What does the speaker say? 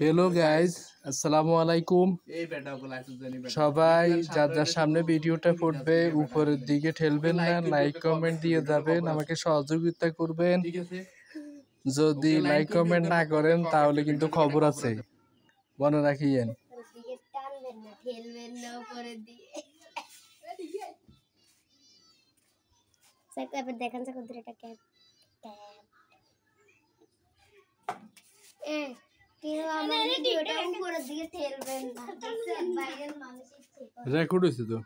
Hello guys, আসসালামু আলাইকুম। সবাই যার যার সামনে ভিডিওটা ফুটবে উপরের দিকে ঠেলবেন না, লাইক কমেন্ট দিয়ে যাবেন, আমাকে সহযোগিতা করবেন। যদি লাইক কমেন্ট না করেন তাহলে কিন্তু খবর আছে, মনে রাখিয়েন। রেকর্ড হয়েছে তো।